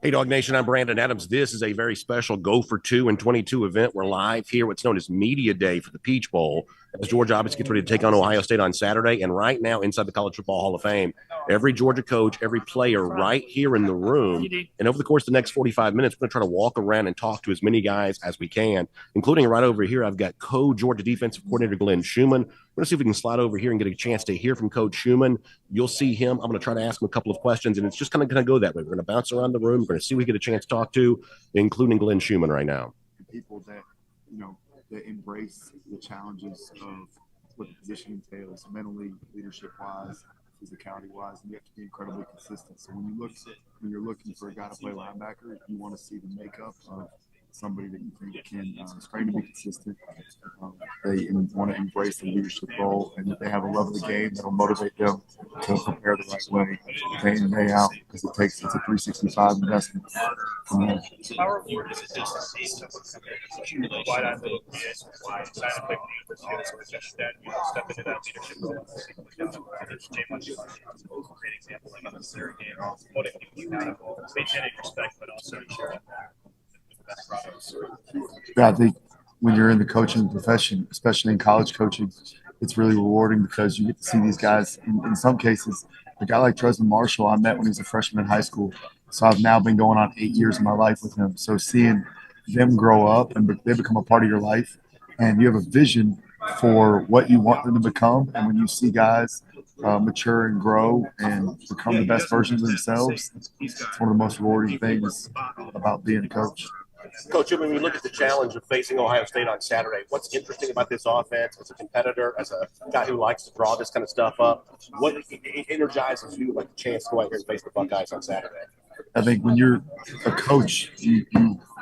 Hey, Dog Nation, I'm Brandon Adams. This is a very special Go for 2 in 22 event. We're live here, what's known as Media Day for the Peach Bowl, as Georgia obviously gets ready to take on Ohio State on Saturday. And right now, inside the College Football Hall of Fame, every Georgia coach, every player right here in the room. And over the course of the next 45 minutes, we're going to try to walk around and talk to as many guys as we can, including right over here. I've got co-Georgia defensive coordinator Glenn Schumann. We're going to see if we can slide over here and get a chance to hear from Coach Schumann. You'll see him. I'm going to try to ask him a couple of questions, and it's just kind of going to go that way. We're going to bounce around the room. We're going to see who we get a chance to talk to, including Glenn Schumann right now. People that, that embrace the challenges of what the position entails, mentally, leadership-wise, physicality-wise, and you have to be incredibly consistent. So when you're looking for a guy to play linebacker, you want to see the makeup of somebody that you think can train to be consistent. They want to embrace the leadership role, and that they have a love of the game that'll motivate them to prepare the right way, day in and day out, because it's a 365 investment. How rewarding is it to see someone come in and wide-eyed little kids, sign a quick name for students, that step into that leadership role? Jamon Dumas-Johnson, a great example, like on the Sedrick game, motivating you out of maintaining respect, but also sharing that. Yeah, I think when you're in the coaching profession, especially in college coaching, it's really rewarding because you get to see these guys. In some cases, a guy like Trezman Marshall, I met when he was a freshman in high school. So I've now been going on 8 years of my life with him. So seeing them grow up and they become a part of your life, and you have a vision for what you want them to become. And when you see guys mature and grow and become the best versions of themselves, it's one of the most rewarding things about being a coach. Coach, when we look at the challenge of facing Ohio State on Saturday, what's interesting about this offense as a competitor, as a guy who likes to draw this kind of stuff up? What energizes you like the chance to go out here and face the Buckeyes on Saturday? I think when you're a coach, you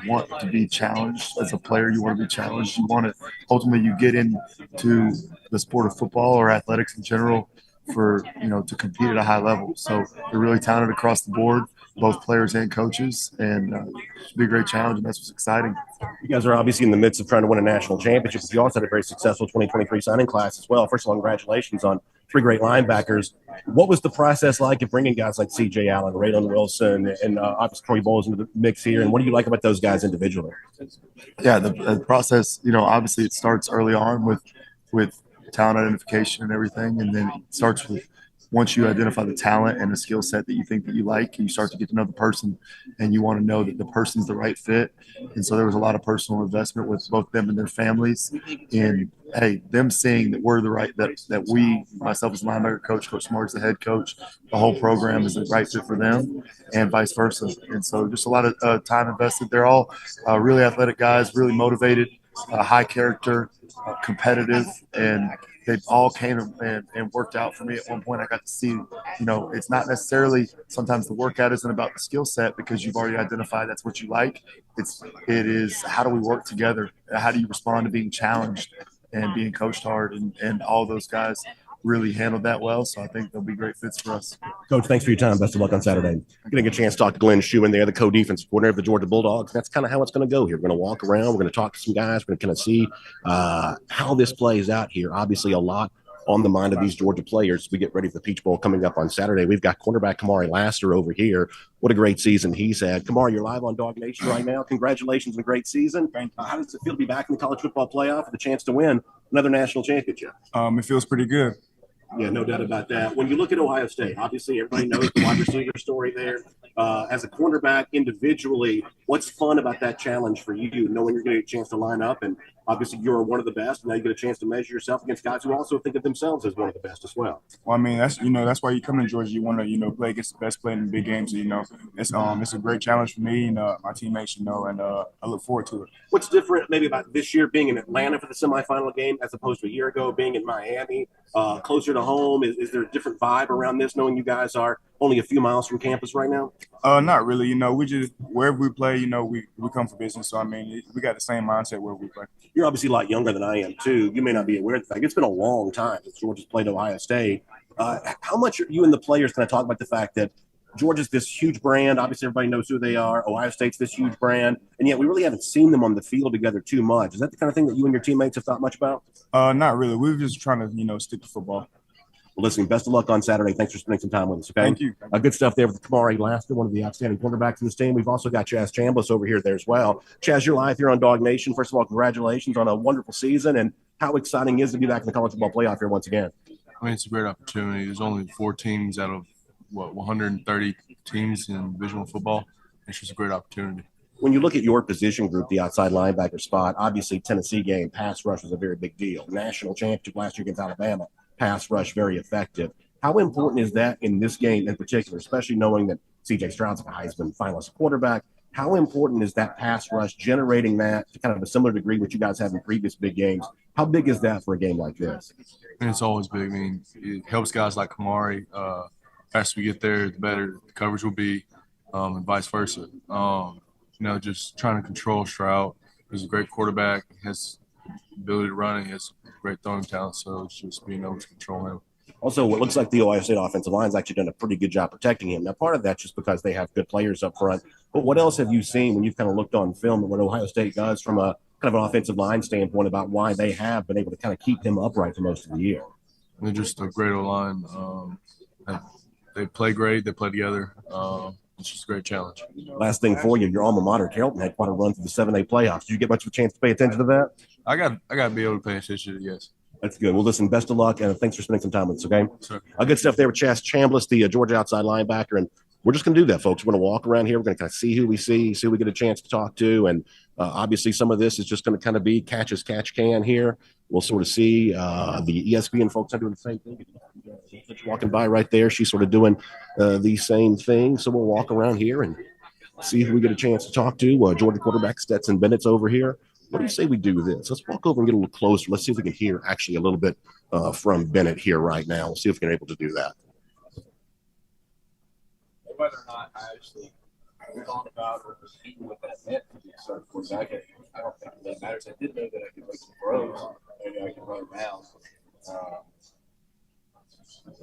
want to be challenged. As a player, you want to be challenged. You want to ultimately you get into the sport of football or athletics in general for to compete at a high level. So they're really talented across the board, both players and coaches, and it should be a great challenge, and that's what's exciting. You guys are obviously in the midst of trying to win a national championship. You also had a very successful 2023 signing class as well. First of all, congratulations on 3 great linebackers. What was the process like of bringing guys like C.J. Allen, Raylan Wilson, and obviously Troy Bowles into the mix here? And what do you like about those guys individually? Yeah, the process, obviously it starts early on with talent identification and everything, and then it starts with once you identify the talent and the skill set that you think that you like, you start to get to know the person, and you want to know that the person's the right fit. And so there was a lot of personal investment with both them and their families in, hey, them seeing that we're the right, that we, myself as linebacker coach, Coach Smart's the head coach, the whole program is the right fit for them, and vice versa. And so just a lot of time invested. They're all really athletic guys, really motivated, high character, competitive, and they all came and worked out for me. At one point, I got to see, it's not necessarily sometimes the workout isn't about the skill set because you've already identified that's what you like. It is how do we work together? How do you respond to being challenged and being coached hard? And all those guys really handled that well. So I think they'll be great fits for us. Coach, thanks for your time. Best of luck on Saturday. Getting a chance to talk to Glenn Schumann there, the co-defensive coordinator of the Georgia Bulldogs. That's kind of how it's going to go here. We're going to walk around. We're going to talk to some guys. We're going to kind of see how this plays out here. Obviously, a lot on the mind of these Georgia players. We get ready for the Peach Bowl coming up on Saturday. We've got cornerback Kamari Lassiter over here. What a great season he's had. Kamari, you're live on Dog Nation right now. Congratulations on a great season. How does it feel to be back in the college football playoff with a chance to win another national championship? It feels pretty good. Yeah, no doubt about that. When you look at Ohio State, obviously everybody knows the wide receiver story there. As a cornerback individually, what's fun about that challenge for you, knowing you're going to get a chance to line up, and obviously you're one of the best, and now you get a chance to measure yourself against guys who also think of themselves as one of the best as well. Well, I mean, that's why you come to Georgia. You want to, play against the best player in the big games. It's a great challenge for me and my teammates, and I look forward to it. What's different maybe about this year being in Atlanta for the semifinal game as opposed to a year ago being in Miami, closer to home? Is there a different vibe around this, knowing you guys are only a few miles from campus right now? Not really. We just wherever we play, we come for business. So I mean, we got the same mindset where we play. You're obviously a lot younger than I am too. You may not be aware of the fact it's been a long time since Georgia's played Ohio State. How much are you and the players going to talk about the fact that Georgia's this huge brand? Obviously, everybody knows who they are. Ohio State's this huge brand, and yet we really haven't seen them on the field together too much. Is that the kind of thing that you and your teammates have thought much about? Not really. We're just trying to, stick to football. Well, listen, best of luck on Saturday. Thanks for spending some time with us. Okay. Thank you. Good stuff there with Kamari Lassiter, one of the outstanding cornerbacks in this team. We've also got Chaz Chambliss over here there as well. Chaz, you're live here on Dog Nation. First of all, congratulations on a wonderful season, and how exciting is it to be back in the college football playoff here once again? I mean, it's a great opportunity. There's only 4 teams out of, 130 teams in divisional football. It's just a great opportunity. When you look at your position group, the outside linebacker spot, obviously Tennessee game, pass rush was a very big deal. National championship last year against Alabama, pass rush very effective. How important is that in this game in particular, especially knowing that C.J. Stroud's a Heisman finalist quarterback? How important is that pass rush, generating that to kind of a similar degree which you guys have in previous big games? How big is that for a game like this? And it's always big. I mean, it helps guys like Kamari. As we get there, the better the coverage will be, and vice versa. Just trying to control Stroud. He's a great quarterback. He has the ability to run. He has great throwing talent. So it's just being able to control him. Also, what looks like the Ohio State offensive line's actually done a pretty good job protecting him. Now, part of that's just because they have good players up front. But what else have you seen when you've kind of looked on film and what Ohio State does from a kind of an offensive line standpoint about why they have been able to kind of keep him upright for most of the year? They're just a great O-line. They play great. They play together. It's just a great challenge. Last thing for you, your alma mater, Carrollton, had quite a run through the 7A playoffs. Did you get much of a chance to pay attention to that? I got to be able to pay attention to it, yes. That's good. Well, listen, best of luck, and thanks for spending some time with us, okay? Sure. Good stuff there with Chaz Chambliss, the Georgia outside linebacker, and we're just going to do that, folks. We're going to walk around here. We're going to kind of see who we see who we get a chance to talk to, and obviously some of this is just going to kind of be catch as catch can here. We'll sort of see the ESPN folks are doing the same thing. Walking by right there, she's sort of doing the same thing. So we'll walk around here and see who we get a chance to talk to. Georgia quarterback Stetson Bennett's over here. What do you say we do this? Let's walk over and get a little closer. Let's see if we can hear actually a little bit from Bennett here right now. We'll see if we're able to do that. Whether or not I actually thought about or knew what that meant to be a starting quarterback, I don't think that matters. I did know that I could make some throws. Maybe I could run around.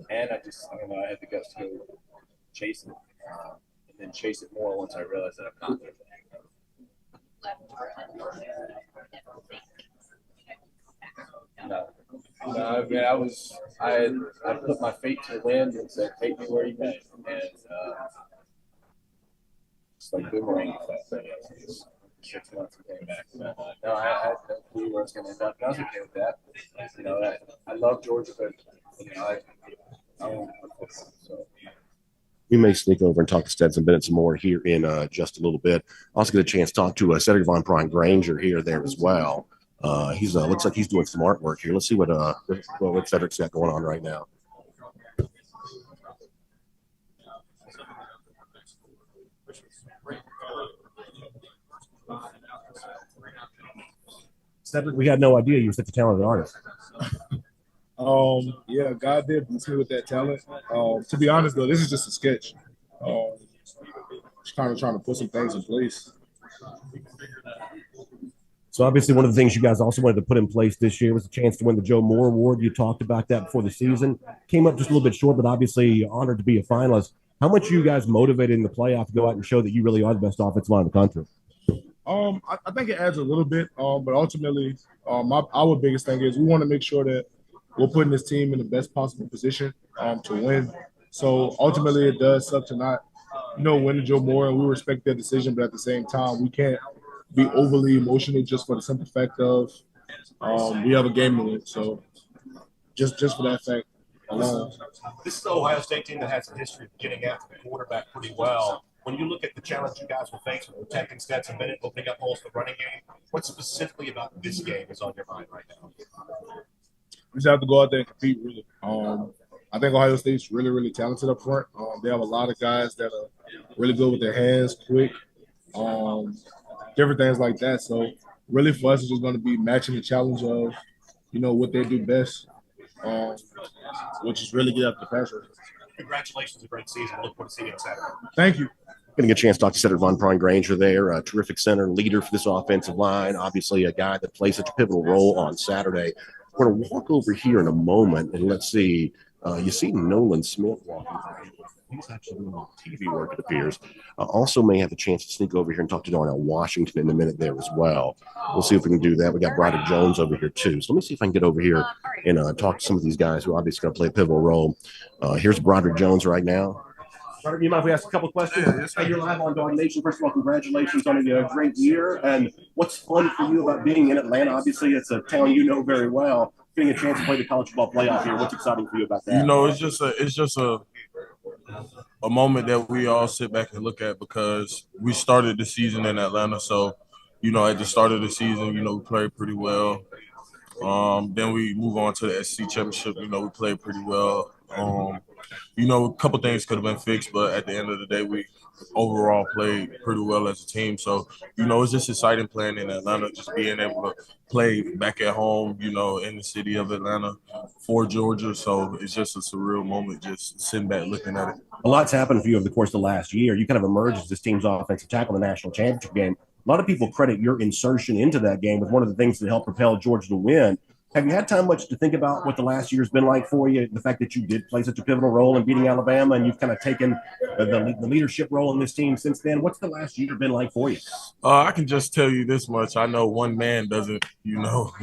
And I don't know, I had the guts to go chase it and then chase it more once I realized that I'm not there. No, I mean, I put my fate to the wind and said, take me where you may. And it's like boomerang effect. 6 months and came back. No, I had no clue where it's going to end up. And I was okay with that. I love Georgia, but I don't so. We may sneak over and talk to Stetson Bennett some more here in just a little bit. Also get a chance to talk to Sedrick Van Pran Granger here there as well. He's looks like he's doing some artwork here. Let's see what Sedrick's got going on right now. Sedrick, we had no idea you were such a talented artist. Yeah, God did bless me with that talent. To be honest, though, this is just a sketch. Just kind of trying to put some things in place. So obviously one of the things you guys also wanted to put in place this year was a chance to win the Joe Moore Award. You talked about that before the season. Came up just a little bit short, but obviously honored to be a finalist. How much are you guys motivated in the playoff to go out and show that you really are the best offensive line in the country? I think it adds a little bit, but ultimately our biggest thing is we want to make sure that we're putting this team in the best possible position to win. So ultimately it does suck to not, win the Joe Moore, and we respect their decision, but at the same time, we can't be overly emotional just for the simple fact of we have a game to win. So just for that fact alone. This is the Ohio State team that has a history of getting after the quarterback pretty well. When you look at the challenge you guys will face with protecting Stetson Bennett, opening up holes for the running game, what specifically about this game is on your mind right now? We just have to go out there and compete, really. I think Ohio State's really, really talented up front. They have a lot of guys that are really good with their hands, quick, different things like that. So really for us, it's just going to be matching the challenge of, what they do best, which is really get up the pressure. Congratulations, a great season. I look forward to seeing you on Saturday. Thank you. Going to get a chance to talk to Sedrick Van Pran Granger there, a terrific center, leader for this offensive line, obviously a guy that plays such a pivotal role on Saturday. We're going to walk over here in a moment, and let's see. You see Nolan Smith walking He's actually doing TV work, it appears. Also may have a chance to sneak over here and talk to Darnell Washington in a minute there as well. We'll see if we can do that. We got Broderick Jones over here too. So let me see if I can get over here and talk to some of these guys who are obviously going to play a pivotal role. Here's Broderick Jones right now. Broderick, you mind if we ask a couple questions? Hey, you're live on Dog Nation. First of all, congratulations on a great year. And what's fun for you about being in Atlanta? Obviously, it's a town you know very well. Getting a chance to play the college football playoff here. What's exciting for you about that? You know, it's just a moment that we all sit back and look at because we started the season in Atlanta. So, you know, at the start of the season, you know, we played pretty well. Then we move on to the SEC championship. You know, we played pretty well. You know, a couple things could have been fixed, but at the end of the day, we overall played pretty well as a team. So, you know, it's just exciting playing in Atlanta, just being able to play back at home, you know, in the city of Atlanta for Georgia. So it's just a surreal moment just sitting back looking at it. A lot's happened for you over the course of the last year. You kind of emerged as this team's offensive tackle in the national championship game. A lot of people credit your insertion into that game as one of the things that helped propel Georgia to win. Have you had time much to think about what the last year's been like for you? The fact that you did play such a pivotal role in beating Alabama, and you've kind of taken the leadership role in this team since then. What's the last year been like for you? I can just tell you this much. I know one man doesn't, you know,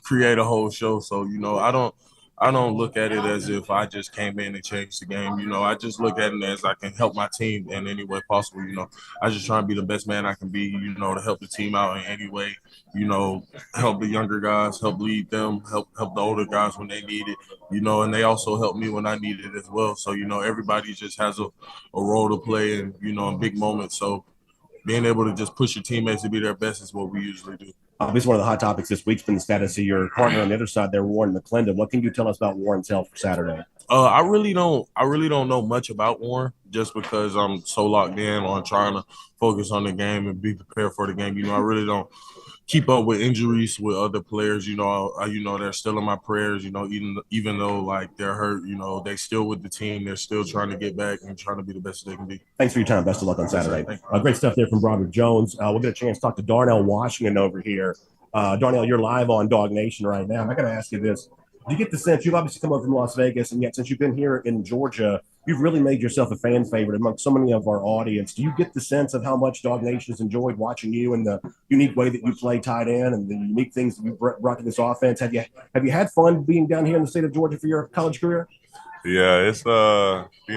create a whole show. So, you know, I don't look at it as if I just came in and changed the game. You know, I just look at it as I can help my team in any way possible. You know, I just try and be the best man I can be, you know, to help the team out in any way, you know, help the younger guys, help lead them, help the older guys when they need it, you know, and they also help me when I need it as well. So, you know, everybody just has a role to play in, you know, in big moments. So being able to just push your teammates to be their best is what we usually do. Obviously, one of the hot topics this week's been the status of your partner on the other side there, Warren McClendon. What can you tell us about Warren's health for Saturday? I really don't know much about Warren just because I'm so locked in on trying to focus on the game and be prepared for the game. You know, I really don't keep up with injuries with other players. You know, they're still in my prayers. You know, even though like they're hurt, you know, they still with the team. They're still trying to get back and trying to be the best they can be. Thanks for your time. Best of luck on Saturday. Great stuff there from Broderick Jones. We'll get a chance to talk to Darnell Washington over here. Darnell, you're live on Dog Nation right now. I got to ask you this. Do you get the sense, you've obviously come up from Las Vegas, and yet since you've been here in Georgia, you've really made yourself a fan favorite among so many of our audience. Do you get the sense of how much Dog Nation has enjoyed watching you and the unique way that you play tight end and the unique things that you've brought to this offense? Have you had fun being down here in the state of Georgia for your college career? Yeah, it's you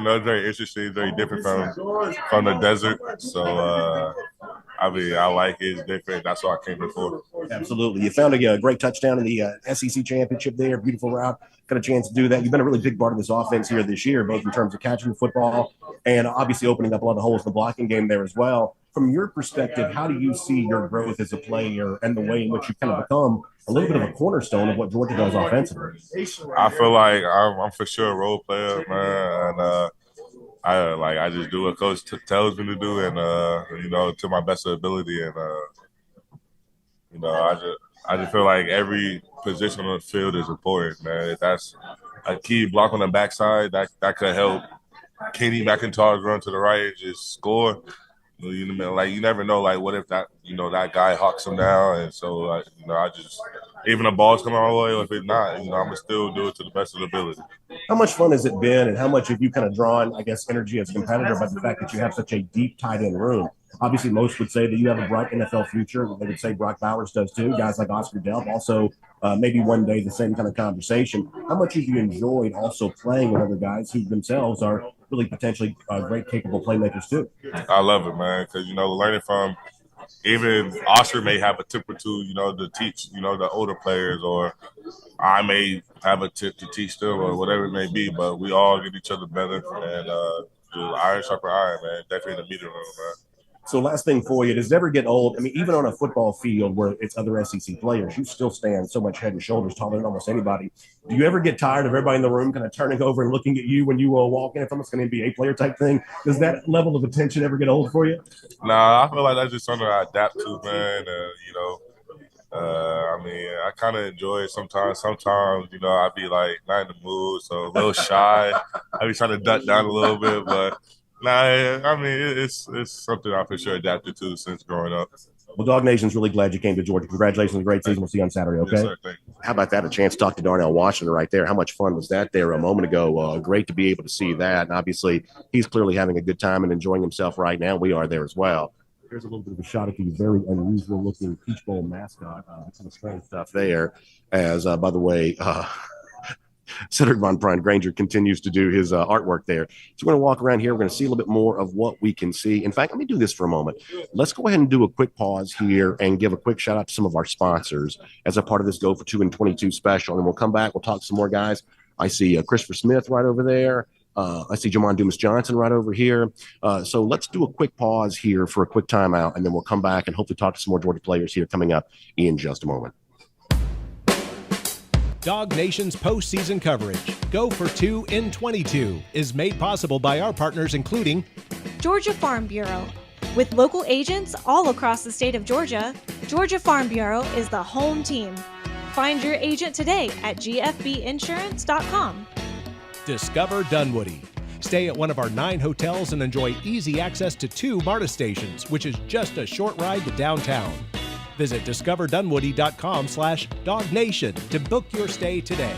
know, it's very interesting, very different from the desert. So I mean, I like it. It's different. That's what I came here for. Absolutely. You found a great touchdown in the SEC championship there. Beautiful route. Got a chance to do that. You've been a really big part of this offense here this year, both in terms of catching the football and obviously opening up a lot of holes in the blocking game there as well. From your perspective, how do you see your growth as a player and the way in which you kind of become a little bit of a cornerstone of what Georgia does offensively? I feel like I'm for sure a role player, man, and I just do what Coach tells me to do, and you know, to my best ability, and you know, I just feel like every position on the field is important, man. If that's a key block on the backside, that could help Kenny McIntosh run to the right and just score. You know, like you never know, like what if that guy hawks him down, and so you know, I just even the ball's coming our way, or if it's not, you know, I'm gonna still do it to the best of the ability. How much fun has it been, and how much have you kind of drawn, I guess, energy as a competitor by the fact that you have such a deep tight end room? Obviously, most would say that you have a bright NFL future. They would say Brock Bowers does too. Guys like Oscar Delp also maybe one day the same kind of conversation. How much have you enjoyed also playing with other guys who themselves are really potentially great, capable playmakers too? I love it, man, because, you know, learning from even Oscar may have a tip or two, you know, to teach, you know, the older players, or I may have a tip to teach them, or whatever it may be, but we all get each other better, and iron sharper iron, man, definitely in the meeting room, man. So last thing for you, does it ever get old? I mean, even on a football field where it's other SEC players, you still stand so much head and shoulders taller than almost anybody. Do you ever get tired of everybody in the room kind of turning over and looking at you when you walk in? It's almost an NBA player type thing. Does that level of attention ever get old for you? Nah, I feel like that's just something I adapt to, man. You know, I mean, I kind of enjoy it sometimes. Sometimes, you know, I be like not in the mood, so a little shy. I be trying to duck down a little bit, but nah, I mean, it's something I for sure adapted to since growing up. Well, Dog Nation's really glad you came to Georgia. Congratulations on a great season. We'll see you on Saturday, okay? Yes, sir. Thank you. How about that? A chance to talk to Darnell Washington right there. How much fun was that there a moment ago? Great to be able to see that. And obviously, he's clearly having a good time and enjoying himself right now. We are there as well. Here's a little bit of a shot at the very unusual-looking Peach Bowl mascot. Some strange stuff there. As, by the way, Sedrick Van Pran Granger continues to do his artwork there. So we're going to walk around here. We're going to see a little bit more of what we can see. In fact, let me do this for a moment. Let's go ahead and do a quick pause here and give a quick shout out to some of our sponsors as a part of this Go for 2 and 22 special. And we'll come back. We'll talk to some more guys. I see Christopher Smith right over there. I see Jamon Dumas-Johnson right over here. So let's do a quick pause here for a quick timeout, and then we'll come back and hopefully talk to some more Georgia players here coming up in just a moment. Dog Nation's postseason coverage, Go for 2 in 22, is made possible by our partners including Georgia Farm Bureau. With local agents all across the state of Georgia, Georgia Farm Bureau is the home team. Find your agent today at gfbinsurance.com. Discover Dunwoody. Stay at one of our 9 hotels and enjoy easy access to 2 MARTA stations, which is just a short ride to downtown. Visit discoverdunwoody.com/dognation to book your stay today.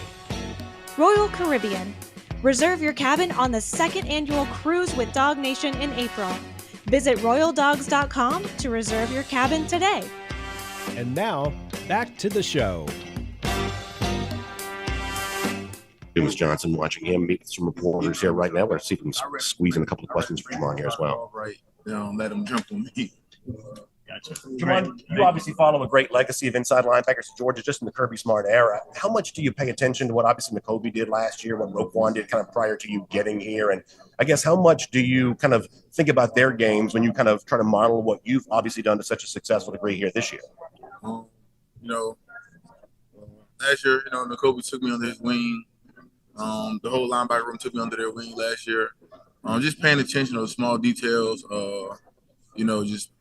Royal Caribbean. Reserve your cabin on the 2nd annual cruise with Dog Nation in April. Visit royaldogs.com to reserve your cabin today. And now, back to the show. Dumas-Johnson, watching him meet some reporters here right now. We're going to see if we can squeeze in a couple of questions for Jamon here as well. All right. Let him jump on me. Gotcha. Jamon, you obviously follow a great legacy of inside linebackers in Georgia just in the Kirby Smart era. How much do you pay attention to what obviously McCoby did last year, what Roquan did kind of prior to you getting here? And I guess how much do you kind of think about their games when you kind of try to model what you've obviously done to such a successful degree here this year? Last year, McCoby took me under his wing. The whole linebacker room took me under their wing last year. Just paying attention to the small details, just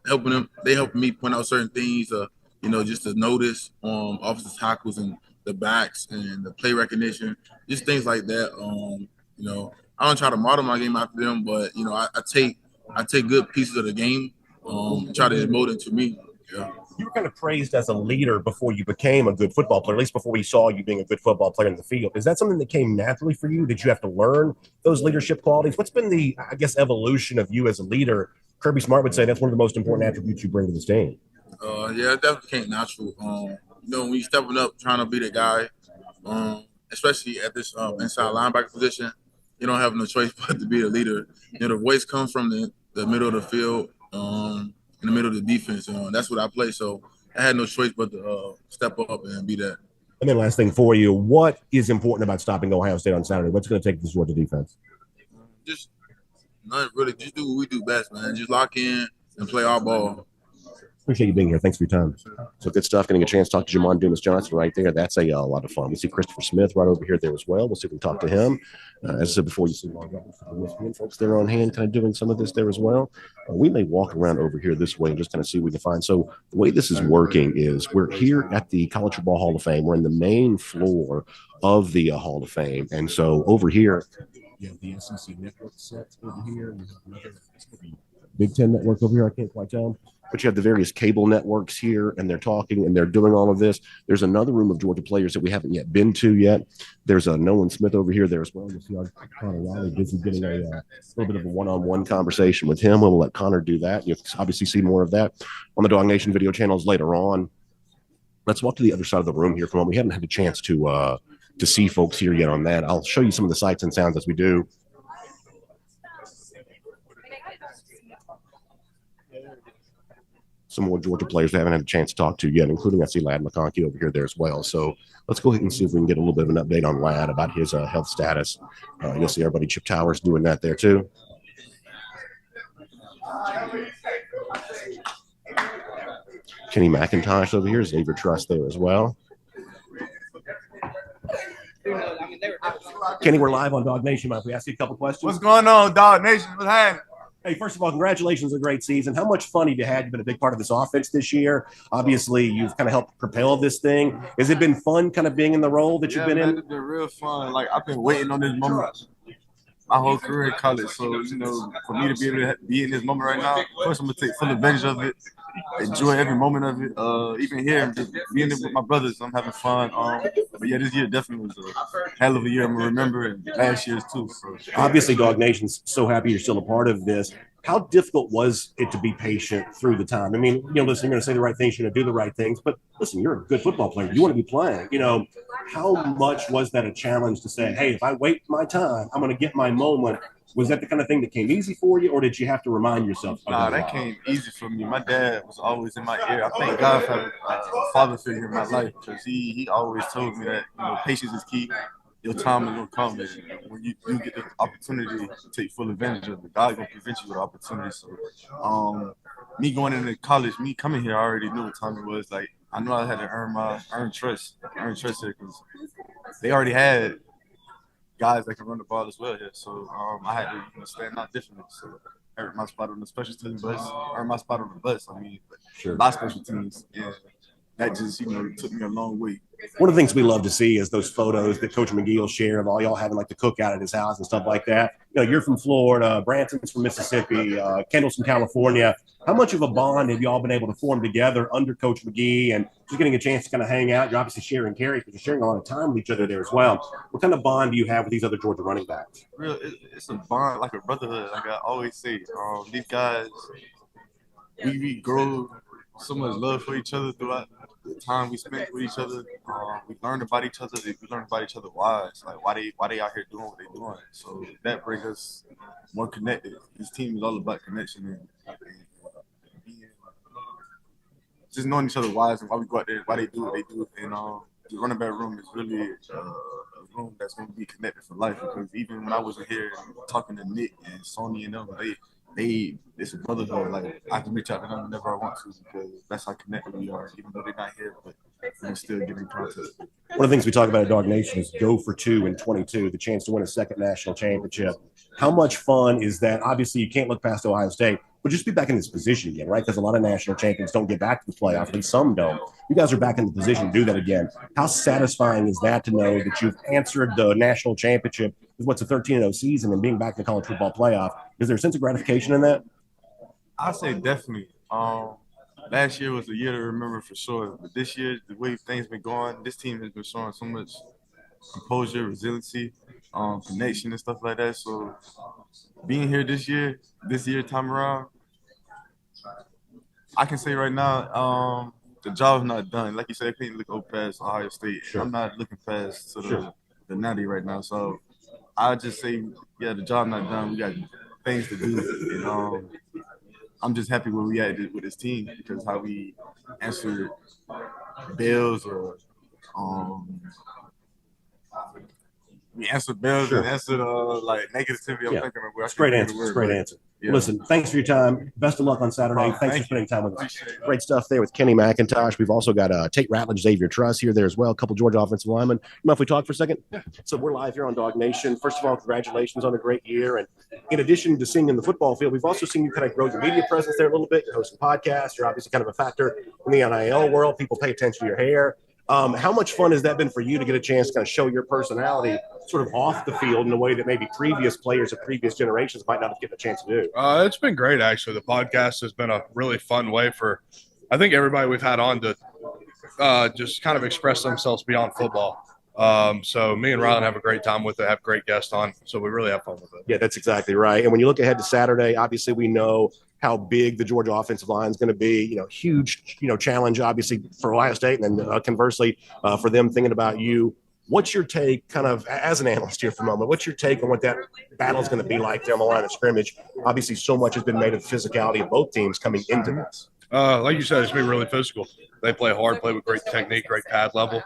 helping them. They helped me point out certain things, just to notice offensive tackles and the backs and the play recognition, just things like that. I don't try to model my game after them, but I take good pieces of the game, try to mold it to me. Yeah. You were kind of praised as a leader before you became a good football player, at least before we saw you being a good football player in the field. Is that something that came naturally for you? Did you have to learn those leadership qualities? What's been the, evolution of you as a leader? Kirby Smart would say that's one of the most important attributes you bring to this team. Yeah, it definitely came natural. When you stepping up, trying to be the guy, especially at this inside linebacker position, you don't have no choice but to be the leader. The voice comes from the middle of the field, in the middle of the defense. That's what I play, so I had no choice but to step up and be that. And then last thing for you, what is important about stopping Ohio State on Saturday? What's going to take this Georgia defense? Just not really. Just do what we do best, man. Just lock in and play our ball. Appreciate you being here. Thanks for your time. So good stuff. Getting a chance to talk to Jamon Dumas-Johnson right there. That's a lot of fun. We see Christopher Smith right over here there as well. We'll see if we can talk to him. As I said before, you see a lot of folks there on hand kind of doing some of this there as well. We may walk around over here this way and just kind of see what we can find. So the way this is working is we're here at the College Football Hall of Fame. We're in the main floor of the Hall of Fame. And so over here, you have the SEC network set over here. You have another Big Ten network over here. I can't quite tell. But you have the various cable networks here, and they're talking, and they're doing all of this. There's another room of Georgia players that we haven't yet been to yet. There's a Nolan Smith over here there as well. You'll see Connor Riley busy getting a little bit of a one-on-one conversation with him. We'll let Connor do that. You'll obviously see more of that on the Dog Nation video channels later on. Let's walk to the other side of the room here for a moment. We haven't had a chance to see folks here yet on that. I'll show you some of the sights and sounds as we do. Some more Georgia players we haven't had a chance to talk to yet, including I see Ladd McConkey over here there as well. So let's go ahead and see if we can get a little bit of an update on Ladd about his health status. You'll see everybody, Chip Towers, doing that there too. Kenny McIntosh over here, Xavier Truss there as well. Kenny, we're live on Dog Nation. If we ask you a couple questions. What's going on, Dog Nation? What's happening? Hey, first of all, congratulations on a great season. How much fun have you had? You've been a big part of this offense this year. Obviously, you've kind of helped propel this thing. Has it been fun kind of being in the role that you've been in? It's been real fun. Like, I've been waiting on this moment. my whole career in college. So, for me to be able to be in this moment right now, of course I'm going to take full advantage of it, enjoy every moment of it. Even here, just being with my brothers, I'm having fun. But yeah, this year definitely was a hell of a year. I'm going to remember, and last year's too. So. Obviously, Dog Nation's so happy you're still a part of this. How difficult was it to be patient through the time? I mean, listen, you're going to say the right things, you're going to do the right things, but listen, you're a good football player. You want to be playing. How much was that a challenge to say, hey, if I wait my time, I'm going to get my moment? Was that the kind of thing that came easy for you, or did you have to remind yourself? Nah, that came easy for me. My dad was always in my ear. I thank God for having a father figure in my life, because he always told me that patience is key. Your time is gonna come, and when you get the opportunity to take full advantage of it, God gonna present you with opportunity. So, me going into college, me coming here, I already knew what time it was. Like, I knew I had to earn trust here, because they already had guys that can run the ball as well here. So, I had to stand out differently. So, earn my spot on the special team bus, earn my spot on the bus. I mean, sure. My special teams, and that just took me a long way. One of the things we love to see is those photos that Coach McGee will share of all y'all having like the cookout at his house and stuff like that. You're from Florida, Branson's from Mississippi, Kendall's from California. How much of a bond have y'all been able to form together under Coach McGee, and just getting a chance to kind of hang out? You're obviously sharing carries, but you're sharing a lot of time with each other there as well. What kind of bond do you have with these other Georgia running backs? It's a bond, like a brotherhood. Like I always say, these guys, we grow so much love for each other throughout the time we spent with each other. We learned about each other. We learned about each other's lives, like why they out here doing what they're doing. So that brings us more connected. This team is all about connection and just knowing each other's lives and why we go out there, why they do what they do. And the running back room is really a room that's going to be connected for life. Because even when I wasn't here talking to Nick and Sony and them, it's a brotherhood. Like, I can reach out to them whenever I want to, because that's how connected we are, even though they're not here, but we're still getting contact. One of the things we talk about at Dog Nation is go for 2 in 22, the chance to win a second national championship. How much fun is that? Obviously, you can't look past Ohio State, but just be back in this position again, right? Because a lot of national champions don't get back to the playoff, at least some don't. You guys are back in the position to do that again. How satisfying is that to know that you've answered the national championship with what's a 13-0 season and being back in the college football playoff? Is there a sense of gratification in that? I'd say definitely. Last year was a year to remember for sure. But this year, the way things been going, this team has been showing so much composure, resiliency, connection, and stuff like that. So being here this year time around, I can say right now, the job's not done. Like you said, I can't look past Ohio State. Sure. I'm not looking past the 90 right now. So I just say, yeah, the job's not done. We got things to do. And I'm just happy where we at with this team, because how we answered bills or we answered bills and answered like negativity. I'm thinking of where it's great answer. It's great answer. Yeah. Listen, thanks for your time. Best of luck on Saturday. Thanks for spending time with us. Great stuff there with Kenny McIntosh. We've also got Tate Ratledge, Xavier Truss here there as well. A couple Georgia offensive linemen. You mind if we talk for a second? Yeah. So we're live here on Dog Nation. First of all, congratulations on a great year. And in addition to seeing in the football field, we've also seen you kind of grow your media presence there a little bit. You're hosting podcasts. You're obviously kind of a factor in the NIL world. People pay attention to your hair. How much fun has that been for you to get a chance to kind of show your personality sort of off the field in a way that maybe previous players of previous generations might not have given a chance to do? It's been great, actually. The podcast has been a really fun way for, I think, everybody we've had on to just kind of express themselves beyond football. So me and Rylan have a great time with it, have great guests on, so we really have fun with it. Yeah, that's exactly right. And when you look ahead to Saturday, obviously we know how big the Georgia offensive line is going to be, huge, challenge, obviously, for Ohio State, and then conversely for them thinking about you. What's your take, kind of as an analyst here for a moment, what's your take on what that battle is going to be like there on the line of scrimmage? Obviously, so much has been made of the physicality of both teams coming into this. Like you said, it's been really physical. They play hard, play with great technique, great pad level.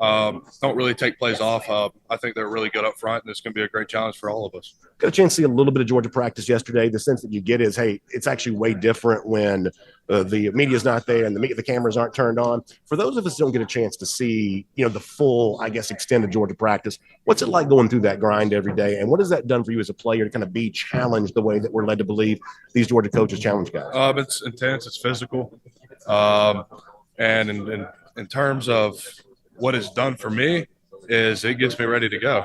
Don't really take plays off. I think they're really good up front, and it's going to be a great challenge for all of us. Got a chance to see a little bit of Georgia practice yesterday. The sense that you get is, hey, it's actually way different when the media's not there and the cameras aren't turned on. For those of us who don't get a chance to see, the full, I guess, extended Georgia practice, what's it like going through that grind every day? And what has that done for you as a player to kind of be challenged the way that we're led to believe these Georgia coaches challenge guys? It's intense. It's physical. And in terms of what it's done for me is it gets me ready to go.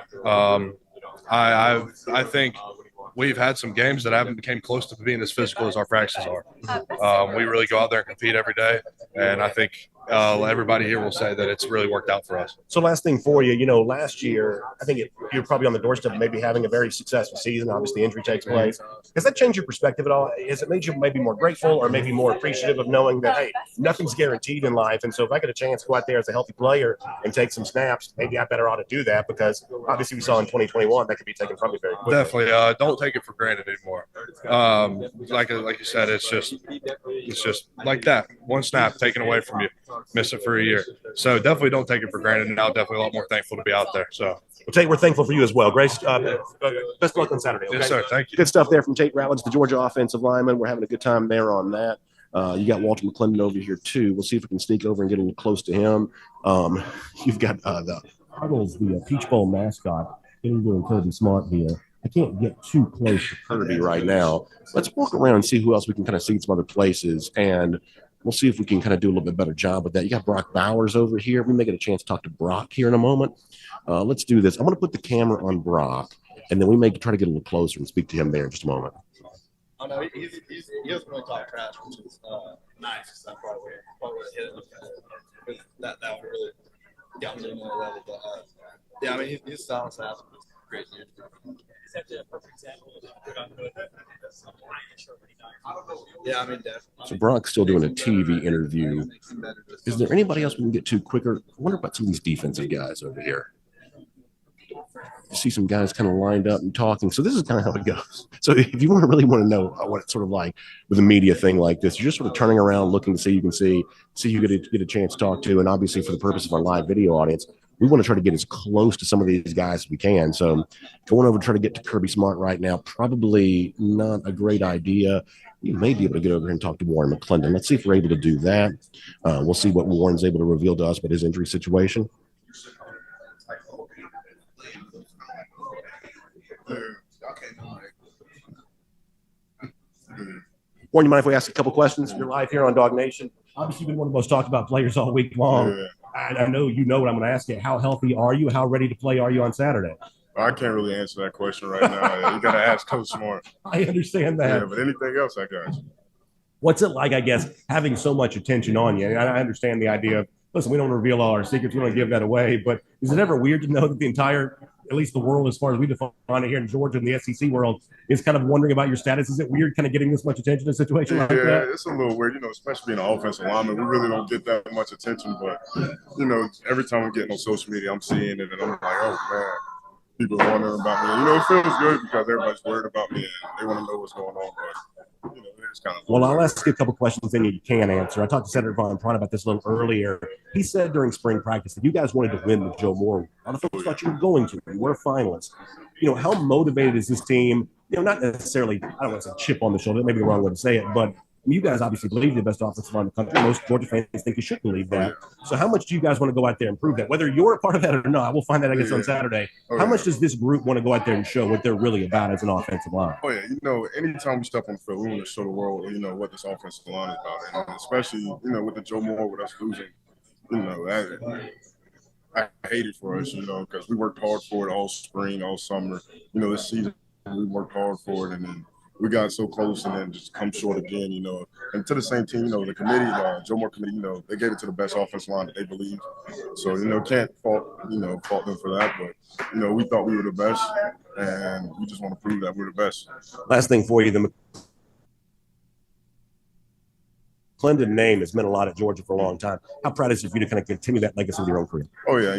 I think we've had some games that haven't became close to being as physical as our practices are. We really go out there and compete every day, and I think everybody here will say that it's really worked out for us. So last thing for you, last year, I think you're probably on the doorstep of maybe having a very successful season. Obviously, injury takes place. Has that changed your perspective at all? Has it made you maybe more grateful or maybe more appreciative of knowing that, hey, nothing's guaranteed in life? And so if I get a chance to go out there as a healthy player and take some snaps, maybe I better ought to do that, because obviously we saw in 2021 that could be taken from you very quickly. Definitely. Don't take it for granted anymore. Like you said, it's just like that. One snap taken away from you. Miss it for a year. So definitely don't take it for granted. And now definitely a lot more thankful to be out there. So Tate, we're thankful for you as well. Grace, best of luck on Saturday. Okay? Yes, sir. Thank you. Good stuff there from Tate Ratledge, the Georgia offensive lineman. We're having a good time there on that. You got Walter McClendon over here too. We'll see if we can sneak over and get a little close to him. You've got the Huddles, the Peach Bowl mascot, interviewing Kirby Smart here. I can't get too close to Kirby right now. Let's walk around and see who else we can kind of see in some other places, and we'll see if we can kind of do a little bit better job with that. You got Brock Bowers over here. We may get a chance to talk to Brock here in a moment. Let's do this. I'm going to put the camera on Brock, and then we may try to get a little closer and speak to him there in just a moment. Oh, no, he doesn't really talk trash, which is nice. That's probably where it hit him. That one really got me to another level. But, yeah, I mean, his silence has great dude. Yeah, I mean, definitely. So Brock's still doing a TV interview. Is there anybody else we can get to quicker? I wonder about some of these defensive guys over here. You see some guys kind of lined up and talking. So this is kind of how it goes. So if you really want to know what it's sort of like with a media thing like this, you're just sort of turning around, looking to see you can see you get a chance to talk to. And obviously for the purpose of our live video audience, we want to try to get as close to some of these guys as we can. So going over to try to get to Kirby Smart right now, probably not a great idea. You may be able to get over here and talk to Warren McClendon. Let's see if we're able to do that. We'll see what Warren's able to reveal to us about his injury situation. Warren, you mind if we ask a couple questions? You're live here on Dog Nation. Obviously, you've been one of the most talked about players all week long. Yeah. I know you know what I'm going to ask you. How healthy are you? How ready to play are you on Saturday? I can't really answer that question right now. You got to ask Coach Smart. I understand that. Yeah, but anything else, I got you. What's it like, I guess, having so much attention on you? I understand the idea of, listen, we don't reveal all our secrets. We don't give that away. But is it ever weird to know that the entire, at least the world as far as we define it here in Georgia and the SEC world, is kind of wondering about your status? Is it weird kind of getting this much attention in a situation like that? Yeah, it's a little weird, especially being an offensive lineman. We really don't get that much attention. But, every time I'm getting on social media, I'm seeing it, and I'm like, oh, man, people are wondering about me. It feels good because everybody's worried about me, and they want to know what's going on. But, it's kind of well, I'll ask you a couple questions then you can answer. I talked to Sedrick Van Pran about this a little earlier. He said during spring practice that you guys wanted to win with Joe Moore. A lot of folks thought you were going to. You were finalists. How motivated is this team? Not necessarily, I don't want to say chip on the shoulder. That may be the wrong way to say it, but you guys obviously believe you're the best offensive line in the country. Most Georgia fans think you should believe that. So how much do you guys want to go out there and prove that? Whether you're a part of that or not, we'll find that, I guess, on Saturday. How much does this group want to go out there and show what they're really about as an offensive line? Oh, yeah. Anytime we step on the field, we want to show the world, what this offensive line is about. And especially, with the Joe Moore, with us losing, I hate it for us, because we worked hard for it all spring, all summer. This season, we worked hard for it, and then we got so close and then just come short again, And to the same team, the committee, Joe Moore committee, they gave it to the best offensive line that they believe. So, can't fault them for that. But, we thought we were the best, and we just want to prove that we're the best. Last thing for you, the McClendon name has meant a lot at Georgia for a long time. How proud is it for you to kind of continue that legacy with your own career? Oh, yeah,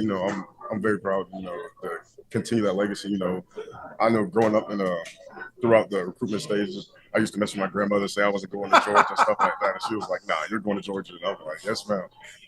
I'm very proud, to continue that legacy. I know growing up throughout the recruitment stages, I used to mess with my grandmother, say I wasn't going to Georgia and stuff like that. And she was like, nah, you're going to Georgia. And I was like, yes, ma'am.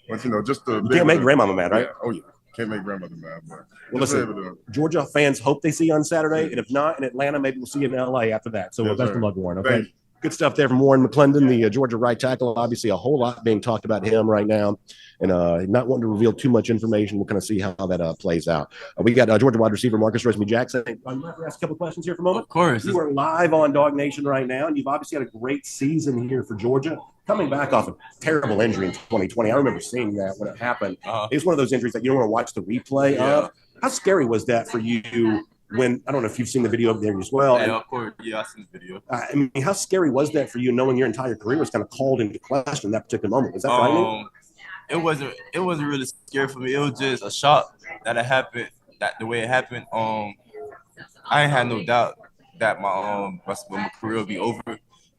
But, just the. You can't make grandmama mad, right? Yeah. Oh, yeah. Can't make grandmother mad. But well, listen, Georgia fans hope they see you on Saturday. And if not, in Atlanta, maybe we'll see you in LA after that. So best of luck, Warren. Okay. Good stuff there from Warren McClendon, the Georgia right tackle. Obviously, a whole lot being talked about him right now, and not wanting to reveal too much information. We'll kind of see how that plays out. We got Georgia wide receiver Marcus Rosemy-Jacksaint. I'm going to ask a couple questions here for a moment. Of course. You are live on Dog Nation right now, and you've obviously had a great season here for Georgia. Coming back off a terrible injury in 2020, I remember seeing that when it happened. It was one of those injuries that you don't want to watch the replay of. How scary was that for you? when I don't know if you've seen the video of there as well. Yeah, and, of course. Yeah, I seen the video. I mean, how scary was that for you, knowing your entire career was kind of called into question in that particular moment? Was that frightening? It wasn't really scary for me. It was just a shock that it happened. That the way it happened. I ain't had no doubt that my career would be over.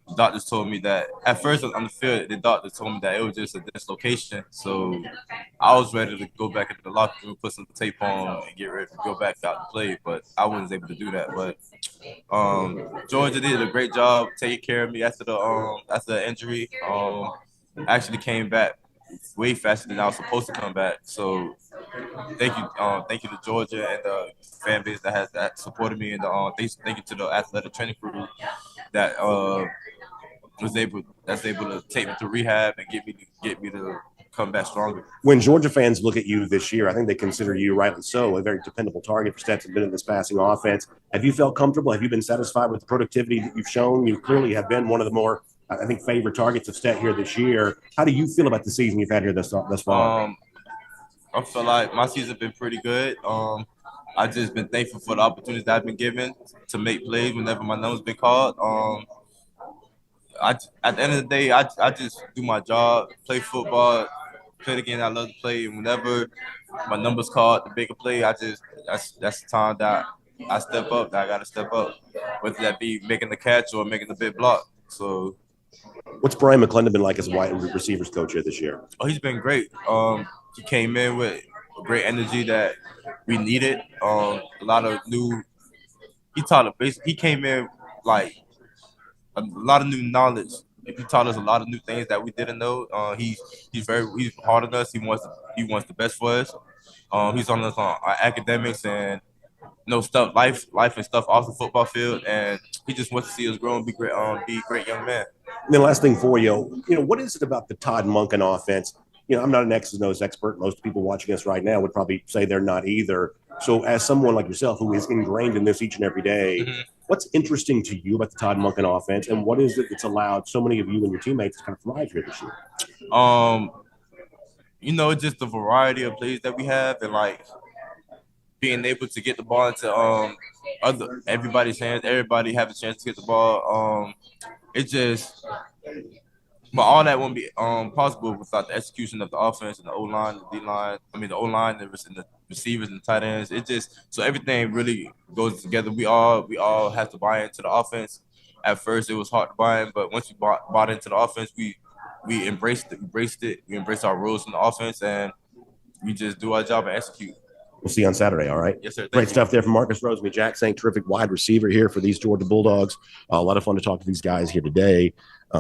The doctors told me that at first on the field, the doctor told me that it was just a dislocation. So I was ready to go back into the locker room, put some tape on, and get ready to go back out to play. But I wasn't able to do that. But Georgia did a great job taking care of me after the injury. Actually came back way faster than I was supposed to come back. So thank you to Georgia and the fan base that supported me, and thank you to the athletic training crew that was able to take me to rehab and get me to come back stronger. When Georgia fans look at you this year, I think they consider you, rightly so, a very dependable target for Stetson Bennett in this passing offense. Have you felt comfortable? Have you been satisfied with the productivity that you've shown? You clearly have been one of the more, I think, favorite targets of Stet here this year. How do you feel about the season you've had here thus far? I feel like my season's been pretty good. I've just been thankful for the opportunities that I've been given to make plays whenever my number's been called. At the end of the day, I just do my job, play football, play the game I love to play, and whenever my number's called, the bigger play, that's the time that I step up, that I got to step up, whether that be making the catch or making the big block. So, what's Brian McClendon been like as a wide receivers coach here this year? Oh, he's been great. He came in with great energy that we needed. A lot of new. He came in like a lot of new knowledge. He taught us a lot of new things that we didn't know. He's hard on us. He wants the best for us. He's on us on our academics and stuff, life and stuff off the football field, and he just wants to see us grow and be great young men. And then last thing for you, what is it about the Todd Monken offense? I'm not an X's and O's expert. Most people watching us right now would probably say they're not either. So as someone like yourself who is ingrained in this each and every day, what's interesting to you about the Todd Monken offense, and what is it that's allowed so many of you and your teammates to kind of thrive here this year? Just the variety of plays that we have, and like being able to get the ball into everybody's hands. Everybody have a chance to get the ball. But all that won't be possible without the execution of the offense and the O-line, the D-line. I mean, the O-line, and the receivers and the tight ends. So everything really goes together. We all have to buy into the offense. At first, it was hard to buy in, but once we bought into the offense, we embraced it. We embraced our roles in the offense, and we just do our job and execute. We'll see you on Saturday, all right? Yes, sir. Great stuff there from Marcus Rosemy-Jacksaint, terrific wide receiver here for these Georgia Bulldogs. A lot of fun to talk to these guys here today.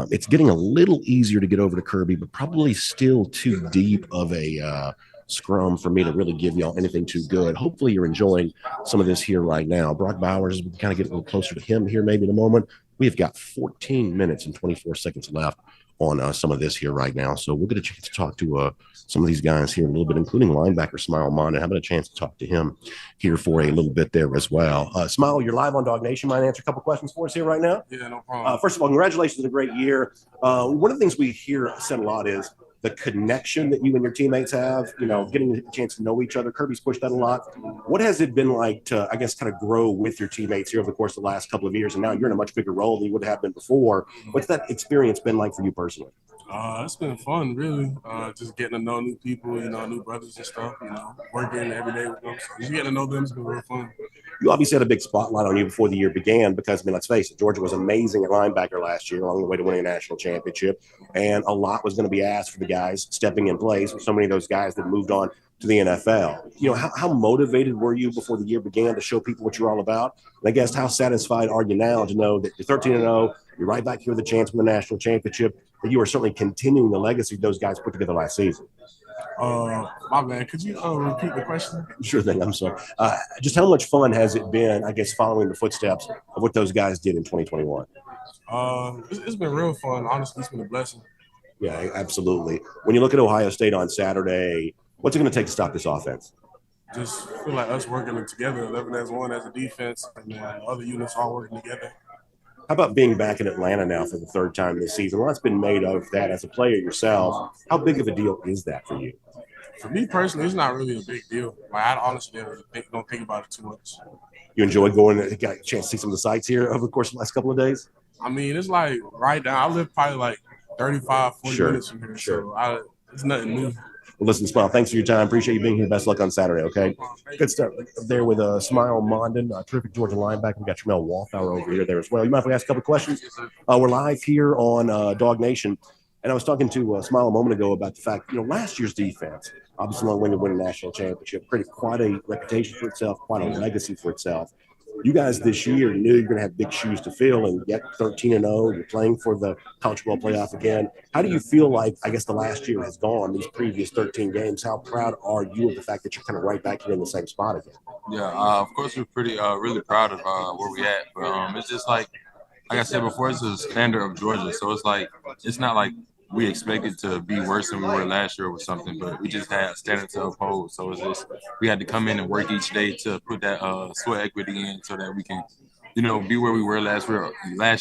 It's getting a little easier to get over to Kirby, but probably still too deep of a scrum for me to really give y'all anything too good. Hopefully you're enjoying some of this here right now. Brock Bowers, we can kind of get a little closer to him here maybe in a moment. We've got 14 minutes and 24 seconds left on some of this here right now. So we'll get a chance to talk to some of these guys here a little bit, including linebacker Smael Mondon. Having a chance to talk to him here for a little bit there as well. Smael, you're live on Dog Nation. Mind answer a couple questions for us here right now? Yeah, no problem. First of all, congratulations on a great year. One of the things we hear said a lot is the connection that you and your teammates have, getting a chance to know each other. Kirby's pushed that a lot. What has it been like to, I guess, kind of grow with your teammates here over the course of the last couple of years? And now you're in a much bigger role than you would have been before. What's that experience been like for you personally? It's been fun, really. Just getting to know new people, new brothers and stuff, working every day with them. So just getting to know them has been real fun. You obviously had a big spotlight on you before the year began because, let's face it, Georgia was amazing at linebacker last year along the way to winning a national championship. And a lot was going to be asked for the guys stepping in place with so many of those guys that moved on to the NFL. How motivated were you before the year began to show people what you're all about? And I guess how satisfied are you now to know that you're 13-0, you're right back here with a chance for the national championship, that you are certainly continuing the legacy those guys put together last season? My man, could you repeat the question? Sure thing. I'm sorry. Just how much fun has it been, I guess, following the footsteps of what those guys did in 2021? It's been real fun. Honestly, it's been a blessing. Yeah, absolutely. When you look at Ohio State on Saturday, what's it going to take to stop this offense? Just feel like us working together, 11 as one as a defense, and then the other units all working together. How about being back in Atlanta now for the third time this season? A lot's been made of that as a player yourself. How big of a deal is that for you? For me personally, it's not really a big deal. Like, I honestly don't think about it too much. You enjoy going? Got a chance to see some of the sights here over the course of the last couple of days? I mean, it's like right now. I live probably like 35, 40 minutes from here, so it's nothing new. Well, listen, Smael, thanks for your time. Appreciate you being here. Best of luck on Saturday, okay? Good stuff there with Smael Mondon, terrific Georgia linebacker. We got Tramel Walthour over here there as well. You mind if we ask a couple of questions? We're live here on Dog Nation, and I was talking to Smael a moment ago about the fact, last year's defense, obviously long way to win a national championship, created quite a reputation for itself, quite a legacy for itself. You guys this year knew you're going to have big shoes to fill, and yet 13-0, you're playing for the college football playoff again. How do you feel like, I guess, the last year has gone, these previous 13 games? How proud are you of the fact that you're kind of right back here in the same spot again? Yeah, of course, we're pretty really proud of where we at. But it's just like I said before, it's a standard of Georgia. So it's not like we expected to be worse than we were last year or something, but we just had a standard to uphold. So it's just we had to come in and work each day to put that sweat equity in so that we can, be where we were last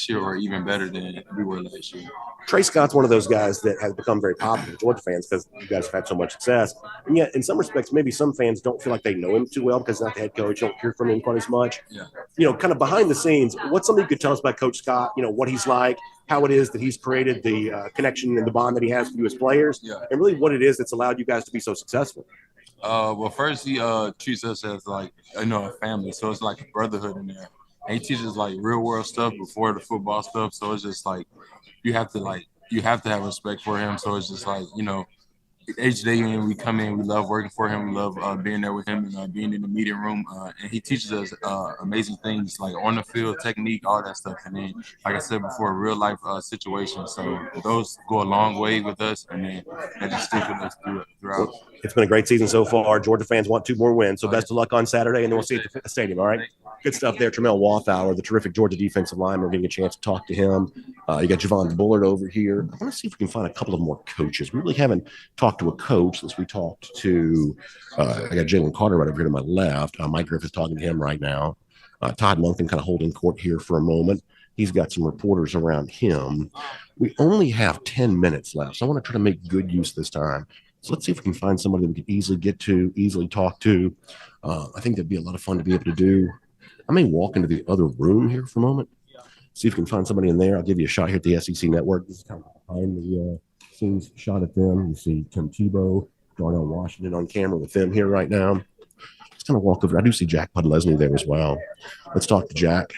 year or even better than we were last year. Trey Scott's one of those guys that has become very popular with Georgia fans because you guys have had so much success. And yet, in some respects, maybe some fans don't feel like they know him too well because he's not the head coach. You don't hear from him quite as much. Yeah. Kind of behind the scenes, what's something you could tell us about Coach Scott, what he's like, how it is that he's created the connection and the bond that he has with you as players, and really what it is that's allowed you guys to be so successful? Well, first, he treats us as like, a family. So it's like a brotherhood in there. And he teaches like real world stuff before the football stuff. So it's just like, you have to have respect for him. So it's just like, each day when we come in, we love working for him. We love being there with him and being in the meeting room. And he teaches us amazing things like on the field, technique, all that stuff. And then, like I said before, real life situations. So those go a long way with us, and then they just stick with us throughout. Well, it's been a great season so far. Georgia fans want 2 more wins. So best of luck on Saturday, and then we'll see you at the stadium, all right? Good stuff there. Tramel Walthour, the terrific Georgia defensive lineman. We're getting a chance to talk to him. You got Javon Bullard over here. I want to see if we can find a couple of more coaches. We really haven't talked to a coach since we talked to I got Jalen Carter right over here to my left. Mike Griffith's talking to him right now. Todd Monken kind of holding court here for a moment. He's got some reporters around him. We only have 10 minutes left, so I want to try to make good use of this time. So let's see if we can find somebody that we can easily get to, easily talk to. I think that'd be a lot of fun to be able to do. I may walk into the other room here for a moment, see if we can find somebody in there. I'll give you a shot here at the SEC Network. This is kind of behind the scenes shot at them. You see Tim Tebow, Darnell Washington on camera with them here right now. Just kind of walk over. I do see Jack Podlesny there as well. Let's talk to Jack.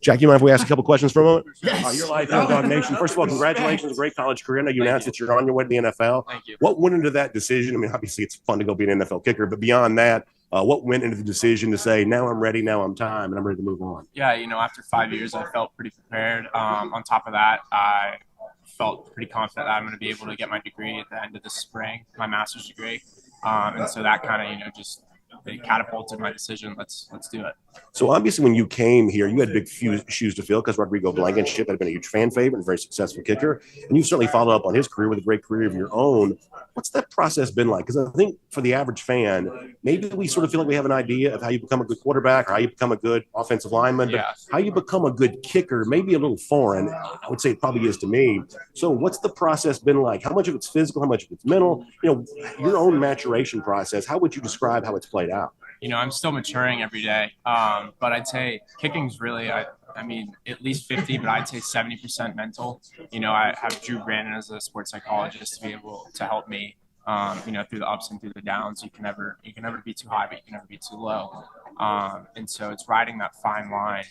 Jack, you mind if we ask a couple questions for a moment? Yes. You're live on Dog Nation. First of all, congratulations, a great college career. I know you announced that you're on your way to the NFL. Thank you. What went into that decision? I mean, obviously it's fun to go be an NFL kicker, but beyond that, what went into the decision to say, now I'm ready, now I'm time, and I'm ready to move on? Yeah, after 5 years, I felt pretty prepared. On top of that, I felt pretty confident that I'm going to be able to get my degree at the end of the spring, my master's degree. And so that kind of, just it catapulted my decision. Let's do it. So obviously when you came here, you had big shoes to fill because Rodrigo Blankenship had been a huge fan favorite and a very successful kicker. And you've certainly followed up on his career with a great career of your own. What's that process been like? Because I think for the average fan, maybe we sort of feel like we have an idea of how you become a good quarterback or how you become a good offensive lineman. But how you become a good kicker may be a little foreign. I would say it probably is to me. So what's the process been like? How much of it's physical? How much of it's mental? Your own maturation process. How would you describe how it's played out? I'm still maturing every day. But I'd say kicking's really, I mean, at least 50, but I'd say 70% mental. I have Drew Brandon as a sports psychologist to be able to help me, through the ups and through the downs. You can never be too high, but you can never be too low. And so it's riding that fine line.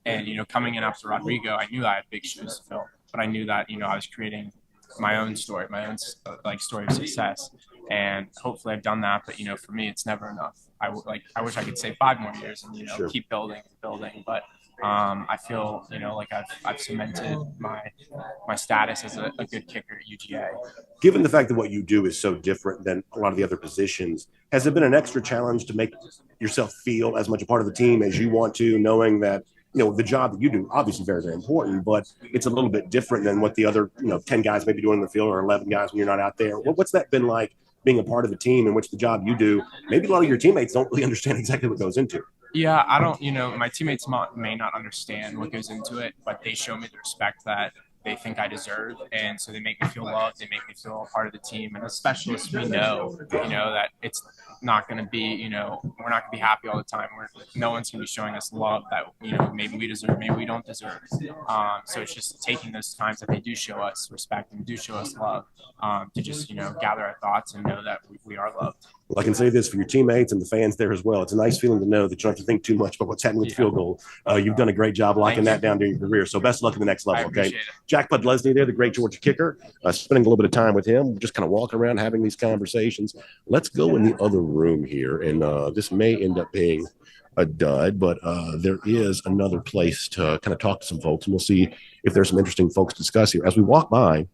And, coming in after Rodrigo, I knew I had big shoes to fill, but I knew that, I was creating my own story, story of success. And hopefully I've done that, but for me, it's never enough. I wish I could say 5 more years and keep building. But I feel like I've cemented my status as a good kicker at UGA. Given the fact that what you do is so different than a lot of the other positions, has it been an extra challenge to make yourself feel as much a part of the team as you want to, knowing that the job that you do, obviously very, very important, but it's a little bit different than what the other 10 guys may be doing in the field or 11 guys when you're not out there? What's that been like, being a part of a team in which the job you do, maybe a lot of your teammates don't really understand exactly what goes into? Yeah, I don't, my teammates may not understand what goes into it, but they show me the respect that they think I deserve. And so they make me feel loved. They make me feel a part of the team. And as specialists, we know, that it's not going to be, we're not going to be happy all the time. No one's going to be showing us love that, maybe we deserve, maybe we don't deserve. So it's just taking those times that they do show us respect and do show us love, to just, gather our thoughts and know that we are loved. Well, I can say this for your teammates and the fans there as well. It's a nice feeling to know that you don't have to think too much about what's happening with the field goal. You've done a great job locking that down during your career. So best of luck in the next level, okay? Jack Podlesny there, the great Georgia kicker, spending a little bit of time with him, just kind of walking around having these conversations. Let's go in the other room here, and this may end up being a dud, but there is another place to kind of talk to some folks, and we'll see if there's some interesting folks to discuss here. As we walk by,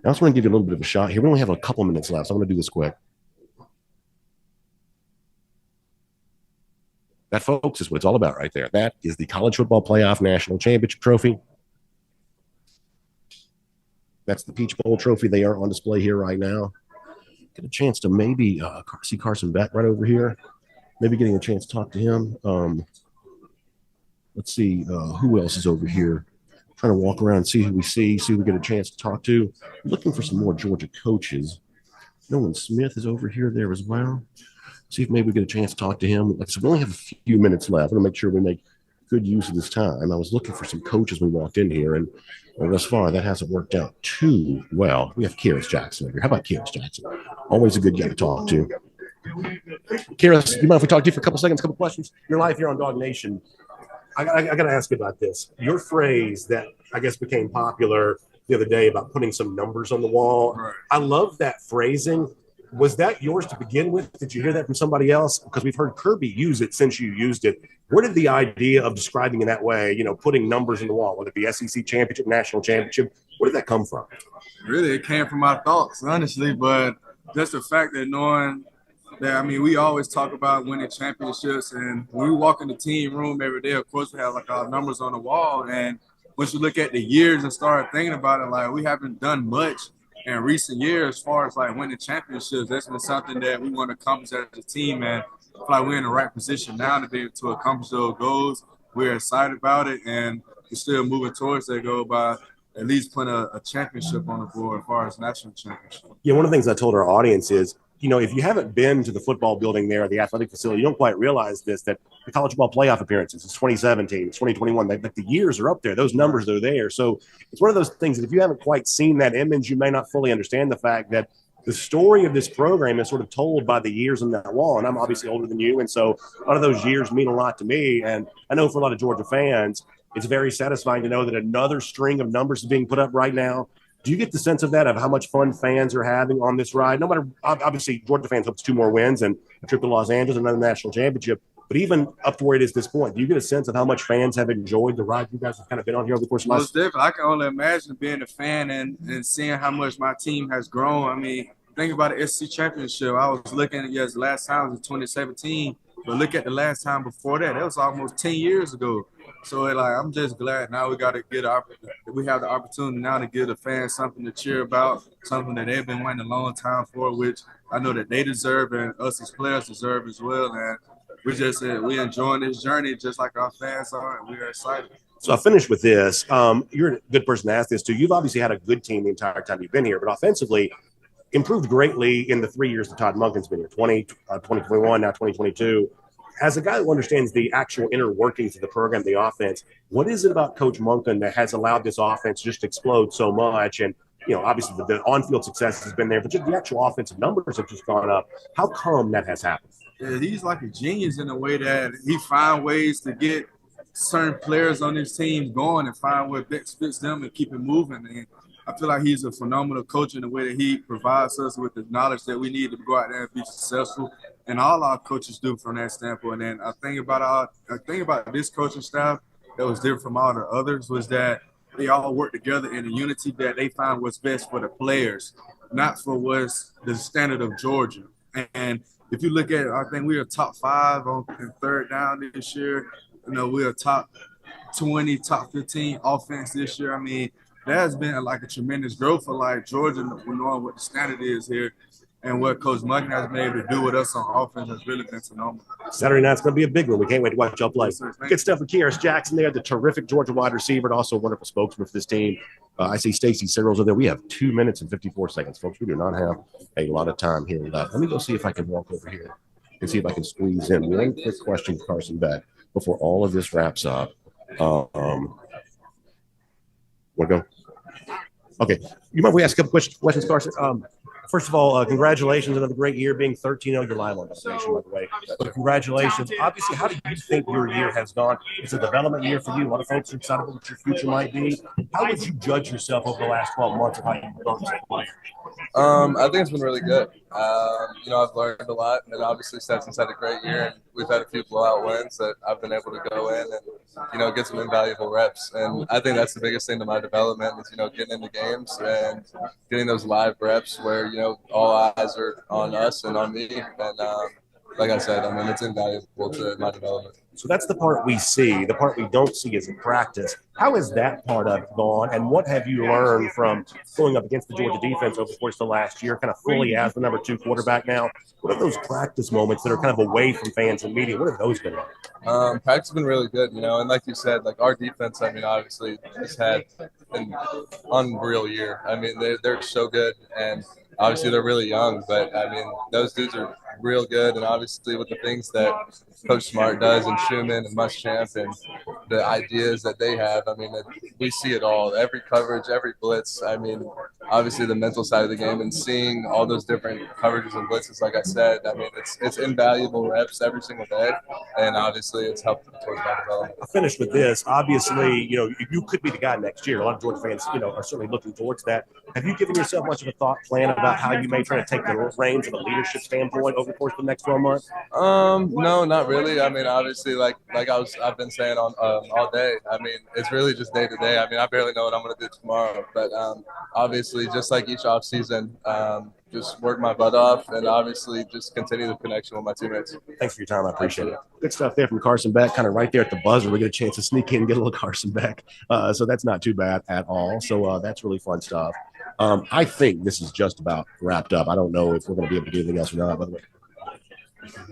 I also want to give you a little bit of a shot here. We only have a couple minutes left, so I'm going to do this quick. That, folks, is what it's all about right there. That is the College Football Playoff National Championship Trophy. That's the Peach Bowl trophy. They are on display here right now. Get a chance to maybe see Carson Beck right over here. Maybe getting a chance to talk to him. Let's see who else is over here. Trying to walk around and see who we see who we get a chance to talk to. Looking for some more Georgia coaches. Nolan Smith is over here there as well. See if maybe we get a chance to talk to him. Like I said, we only have a few minutes left. I'm going to make sure we make good use of this time. I was looking for some coaches when we walked in here, and thus far, that hasn't worked out too well. We have Kearis Jackson over here. How about Kearis Jackson? Always a good guy to talk to. Kearis, you mind if we talk to you for a couple seconds, a couple questions? Your life here on Dog Nation. I got to ask you about this. Your phrase that I guess became popular the other day about putting some numbers on the wall. Right. I love that phrasing. Was that yours to begin with? Did you hear that from somebody else? Because we've heard Kirby use it since you used it. Where did the idea of describing in that way, putting numbers on the wall, whether it be SEC championship, national championship, where did that come from? Really, it came from my thoughts, honestly, but just the fact that knowing that, we always talk about winning championships, and when we walk in the team room every day, of course, we have our numbers on the wall. And once you look at the years and start thinking about it, we haven't done much in recent years as far as winning championships. That's been something that we want to accomplish as a team, and I feel like we're in the right position now to be able to accomplish those goals. We're excited about it, and we're still moving towards that goal by at least putting a championship on the board as far as national championship. Yeah, one of the things I told our audience is, if you haven't been to the football building there, the athletic facility, you don't quite realize this, that the college football playoff appearances, it's 2017, it's 2021, the years are up there. Those numbers are there. So it's one of those things that if you haven't quite seen that image, you may not fully understand the fact that the story of this program is sort of told by the years on that wall. And I'm obviously older than you. And so a lot of those years mean a lot to me. And I know for a lot of Georgia fans, it's very satisfying to know that another string of numbers is being put up right now. Do you get the sense of that, of how much fun fans are having on this ride? No matter, obviously, Georgia fans hope it's 2 more wins and a trip to Los Angeles, another national championship. But even up to where it is this point, do you get a sense of how much fans have enjoyed the ride you guys have kind of been on here over the course of Most definitely. I can only imagine being a fan and seeing how much my team has grown. Think about the SEC championship. I was looking at the last time was in 2017, but look at the last time before that. That was almost 10 years ago. So I'm just glad now we have the opportunity now to give the fans something to cheer about, something that they've been waiting a long time for, which I know that they deserve and us as players deserve as well. And we're enjoying this journey just like our fans are, and we are excited. So I'll finish with this. You're a good person to ask this to. You've obviously had a good team the entire time you've been here, but offensively improved greatly in the 3 years that Todd Monken's been here, 2021, now 2022. As a guy who understands the actual inner workings of the program, the offense, what is it about Coach Monken that has allowed this offense just to explode so much? And, obviously the on-field success has been there, but just the actual offensive numbers have just gone up. How come that has happened? Yeah, he's like a genius in a way that he finds ways to get certain players on his team going and find what best fits them and keep it moving. And I feel like he's a phenomenal coach in the way that he provides us with the knowledge that we need to go out there and be successful. And all our coaches do from that standpoint. And I think about this coaching staff that was different from all the others was that they all work together in a unity that they find what's best for the players, not for what's the standard of Georgia. And if you look at it, I think we are top 5 in third down this year. We are top 20, top 15 offense this year. That has been a tremendous growth for Georgia, knowing what the standard is here. And what Coach Monken has been able to do with us on offense has really been phenomenal. Saturday night's going to be a big one. We can't wait to watch y'all play. Good stuff with Kearis Jackson there, the terrific Georgia wide receiver, and also a wonderful spokesman for this team. I see Stacy Searles over there. We have 2 minutes and 54 seconds, folks. We do not have a lot of time here left. Let me go see if I can walk over here and see if I can squeeze in one quick question for Carson Beck before all of this wraps up. Want to go? Okay. You mind if we ask a couple questions, Carson? First of all, congratulations. Another great year being 13-0. You're live on the station, by the way. But congratulations. Obviously, how do you think your year has gone? It's a development year for you. A lot of folks are excited about what your future might be. How would you judge yourself over the last 12 months of how you've grown as a player? I think it's been really good. I've learned a lot, and obviously Stetson's had a great year, and we've had a few blowout wins that I've been able to go in and, get some invaluable reps. And I think that's the biggest thing to my development is, getting into games and getting those live reps where, all eyes are on us and on me. And like I said, it's invaluable to my development. So that's the part we see. The part we don't see is in practice. How has that part of it gone, and what have you learned from going up against the Georgia defense over the course of the last year, kind of fully as the number 2 quarterback now? What are those practice moments that are kind of away from fans and media? What have those been like? Practice has been really good, and like you said, like our defense, obviously has had an unreal year. They're so good, and obviously they're really young, but those dudes are real good, and obviously with the things that Coach Smart does and Schumann and Muschamp and the ideas that they have, we see it all. Every coverage, every blitz. Obviously the mental side of the game and seeing all those different coverages and blitzes, like I said, it's invaluable reps every single day, and obviously it's helped towards my development. I'll finish with this. Obviously, you could be the guy next year. A lot of Georgia fans, are certainly looking towards that. Have you given yourself much of a thought plan about how you may try to take the reins from a leadership standpoint over the course of the next 12 months? No, not really. Obviously, like I've been saying on all day. It's really just day to day. I barely know what I'm going to do tomorrow, but obviously, just like each off season, just work my butt off and obviously just continue the connection with my teammates. Thanks for your time. I appreciate it. Good stuff there from Carson Beck, kind of right there at the buzzer. We get a chance to sneak in and get a little Carson Beck. So that's not too bad at all. So that's really fun stuff. I think this is just about wrapped up. I don't know if we're going to be able to do anything else or not. By the way,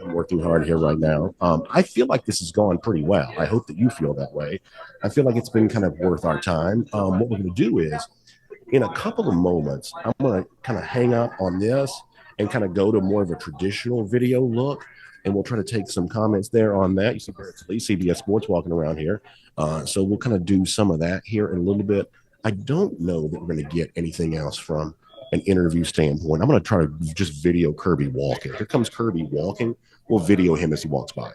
I'm working hard here right now. I feel like this has gone pretty well. I hope that you feel that way. I feel like it's been kind of worth our time. What we're going to do is, in a couple of moments, I'm going to kind of hang up on this and kind of go to more of a traditional video look, and we'll try to take some comments there on that. You see CBS Sports walking around here. So we'll kind of do some of that here in a little bit. I don't know that we're going to get anything else from an interview standpoint. I'm going to try to just video Kirby walking. Here comes Kirby walking. We'll video him as he walks by.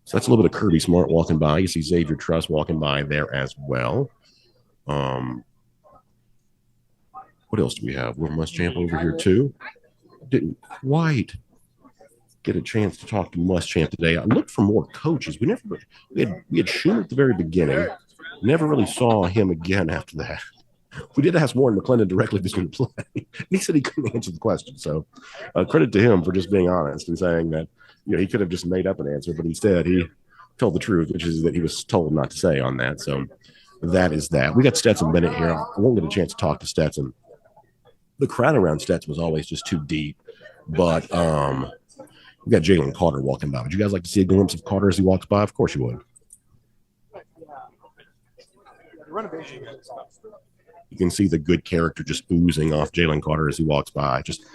So that's a little bit of Kirby Smart walking by. You see Xavier Truss walking by there as well. What else do we have? Will Muschamp over here too. Didn't quite get a chance to talk to Muschamp today. I looked for more coaches. We had Schumann at the very beginning. Never really saw him again after that. We did ask Warren McClendon directly if he's going to play. He said he couldn't answer the question. So credit to him for just being honest and saying that he could have just made up an answer, but instead he told the truth, which is that he was told not to say on that. So that is that. We got Stetson Bennett here. I won't get a chance to talk to Stetson. The crowd around Stetson was always just too deep. But we got Jalen Carter walking by. Would you guys like to see a glimpse of Carter as he walks by? Of course you would. You can see the good character just oozing off Jalen Carter as he walks by. Just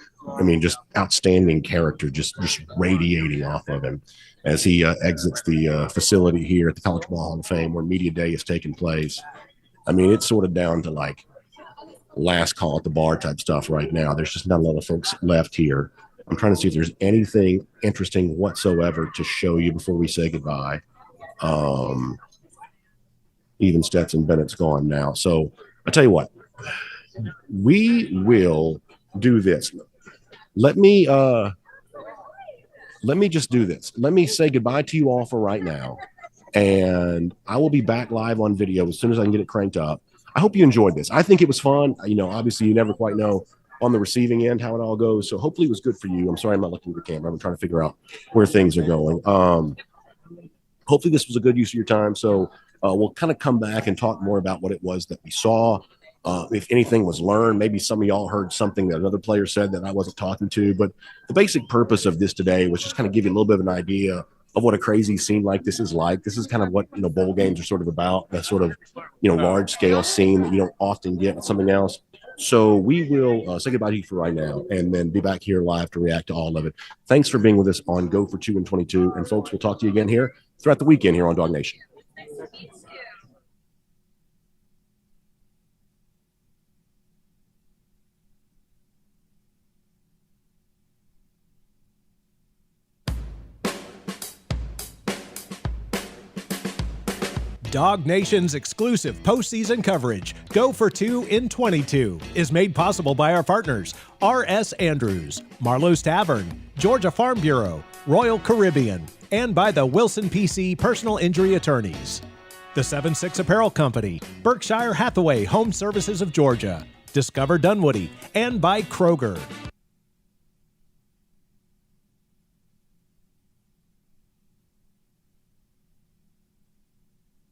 outstanding character, just radiating off of him as he exits the facility here at the College Football Hall of Fame where Media Day is taking place. It's sort of down to like last call at the bar type stuff right now. There's just not a lot of folks left here. I'm trying to see if there's anything interesting whatsoever to show you before we say goodbye. Even Stetson Bennett's gone now. So I tell you what, we will do this. Let me just do this. Let me say goodbye to you all for right now. And I will be back live on video as soon as I can get it cranked up. I hope you enjoyed this. I think it was fun. Obviously you never quite know on the receiving end how it all goes. So hopefully it was good for you. I'm sorry I'm not looking at the camera. I'm trying to figure out where things are going. Hopefully this was a good use of your time. So we'll kind of come back and talk more about what it was that we saw. if anything was learned. Maybe some of y'all heard something that another player said that I wasn't talking to. But the basic purpose of this today was just kind of give you a little bit of an idea of what a crazy scene like this is like. This is kind of what, bowl games are sort of about, that sort of, large scale scene that you don't often get with something else. So we will say goodbye to you for right now and then be back here live to react to all of it. Thanks for being with us on Go for 2 and 22. And folks, we'll talk to you again here throughout the weekend here on Dog Nation. Dog Nation's exclusive postseason coverage, Go for 2 in 22, is made possible by our partners, R.S. Andrews, Marlowe's Tavern, Georgia Farm Bureau, Royal Caribbean, and by the Wilson PC Personal Injury Attorneys. The 7-6 Apparel Company, Berkshire Hathaway Home Services of Georgia, Discover Dunwoody, and by Kroger.